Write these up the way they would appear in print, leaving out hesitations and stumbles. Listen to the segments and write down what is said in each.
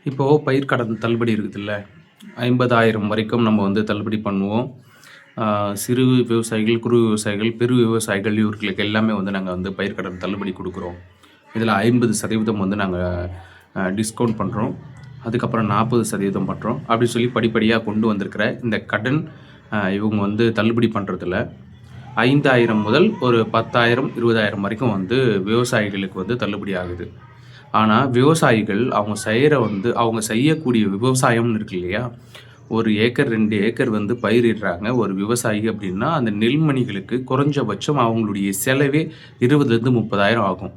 இப்போது பயிர் கடன் தள்ளுபடி இருக்குதுல்ல, 50,000 வரைக்கும் நம்ம வந்து தள்ளுபடி பண்ணுவோம். சிறு விவசாயிகள், குறு விவசாயிகள், பெரு விவசாயிகள் இவர்களுக்கு எல்லாமே வந்து நாங்கள் வந்து பயிர் கடன் தள்ளுபடி கொடுக்குறோம். இதில் 50% வந்து நாங்கள் டிஸ்கவுண்ட் பண்ணுறோம். அதுக்கப்புறம் 40% பண்ணுறோம். அப்படி சொல்லி படிப்படியாக கொண்டு வந்திருக்கிற இந்த கடன் இவங்க வந்து தள்ளுபடி பண்ணுறதில்ல. 5,000 முதல் ஒரு 10,000, 20,000 வரைக்கும் வந்து விவசாயிகளுக்கு வந்து தள்ளுபடி ஆகுது. ஆனால் விவசாயிகள் அவங்க செய்யக்கூடிய விவசாயம்னு இருக்கு இல்லையா, 1 ஏக்கர் 2 ஏக்கர் வந்து பயிரிடுறாங்க ஒரு விவசாயி அப்படின்னா, அந்த நெல்மணிகளுக்கு குறைஞ்சபட்சம் அவங்களுடைய செலவே 20,000 30,000 ஆகும்.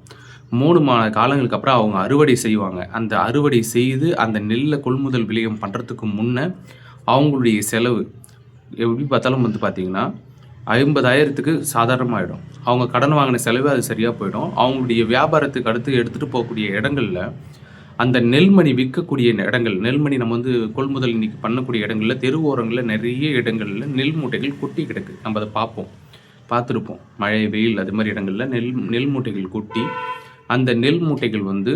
3 மாத காலங்களுக்கு அப்புறம் அவங்க அறுவடை செய்வாங்க. அந்த அறுவடை செய்து அந்த நெல்லை கொள்முதல் விலையம் பண்ணுறதுக்கு முன்னே அவங்களுடைய செலவு எப்படி பார்த்தாலும் வந்து பார்த்திங்கன்னா 50,000க்கு சாதாரணமாகிடும். அவங்க கடன் வாங்கின செலவு அது சரியாக போயிடும். அவங்களுடைய வியாபாரத்துக்கு அடுத்து எடுத்துகிட்டு போகக்கூடிய இடங்களில் அந்த நெல்மணி விற்கக்கூடிய இடங்கள், நெல்மணி நம்ம வந்து கொள்முதல் இன்றைக்கி பண்ணக்கூடிய இடங்களில், தெரு ஓரங்களில் நிறைய இடங்களில் நெல் மூட்டைகள் கொட்டி கிடக்கு. நம்ம அதை பார்த்துருப்போம். மழை, வெயில் அது மாதிரி இடங்களில் நெல் மூட்டைகள் கொட்டி, அந்த நெல் மூட்டைகள் வந்து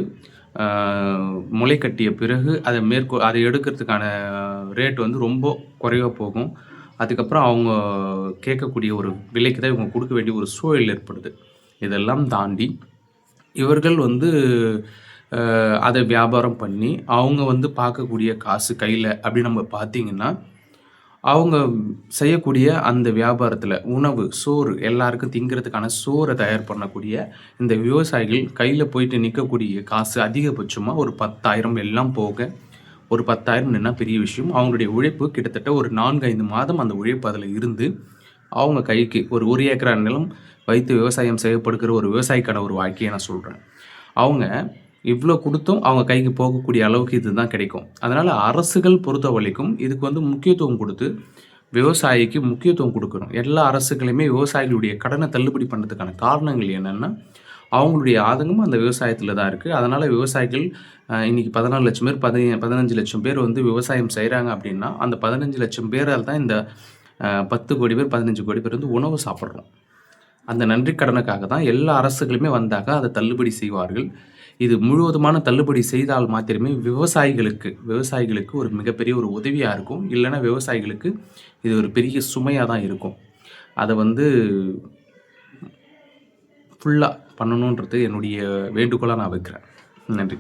முளை கட்டிய பிறகு அதை எடுக்கிறதுக்கான ரேட் வந்து ரொம்ப குறைவாக போகும். அதுக்கப்புறம் அவங்க கேட்கக்கூடிய ஒரு விலைக்கு தான் இவங்க கொடுக்க வேண்டிய ஒரு சூழல் ஏற்படுது. இதெல்லாம் தாண்டி இவர்கள் வந்து அதை வியாபாரம் பண்ணி அவங்க வந்து பார்க்கக்கூடிய காசு கையில் அப்படி நம்ம பார்த்திங்கன்னா, அவங்க செய்யக்கூடிய அந்த வியாபாரத்தில் உணவு, சோறு எல்லாருக்கும் திங்கிறதுக்கான சோறை தயார் பண்ணக்கூடிய இந்த விவசாயிகள் கையில் போயிட்டு நிற்கக்கூடிய காசு அதிகபட்சமாக ஒரு 10,000 எல்லாம் போக ஒரு 10,000 நின்னா பெரிய விஷயம். அவங்களுடைய உழைப்பு கிட்டத்தட்ட ஒரு 4-5 மாதம் அந்த உழைப்பு அதில் இருந்து அவங்க கைக்கு ஒரு ஏக்கரா நிலம் வைத்து விவசாயம் செய்யப்படுகிற ஒரு விவசாயிக்கான ஒரு வாழ்க்கையை நான் சொல்கிறேன். அவங்க இவ்வளோ கொடுத்தும் அவங்க கைக்கு போகக்கூடிய அளவுக்கு இதுதான் கிடைக்கும். அதனால் அரசுகள் பொறுத்த வரைக்கும் இதுக்கு வந்து முக்கியத்துவம் கொடுத்து விவசாயிக்கு முக்கியத்துவம் கொடுக்கணும். எல்லா அரசுகளுமே விவசாயிகளுடைய கடனை தள்ளுபடி பண்ணுறதுக்கான காரணங்கள் என்னென்னா, அவங்களுடைய ஆதங்கமும் அந்த விவசாயத்தில் தான் இருக்குது. அதனால் விவசாயிகள் இன்றைக்கி 14 லட்சம் பேர் 15 லட்சம் பேர் வந்து விவசாயம் செய்கிறாங்க அப்படின்னா, அந்த 15 லட்சம் பேரால் தான் இந்த 10 கோடி பேர் 15 கோடி பேர் வந்து உணவு சாப்பிட்றோம். அந்த நன்றி கடனுக்காக தான் எல்லா அரசுகளுமே வந்தாக்க அதை தள்ளுபடி செய்வார்கள். இது முழுவதுமான தள்ளுபடி செய்தால் மாத்திரமே விவசாயிகளுக்கு ஒரு மிகப்பெரிய ஒரு உதவியாக இருக்கும். இல்லைன்னா விவசாயிகளுக்கு இது ஒரு பெரிய சுமையாக தான் இருக்கும். அதை வந்து ஃபுல்லாக பண்ணணுன்றது என்னுடைய வேண்டுகோளாக நான் வைக்கிறேன். நன்றி.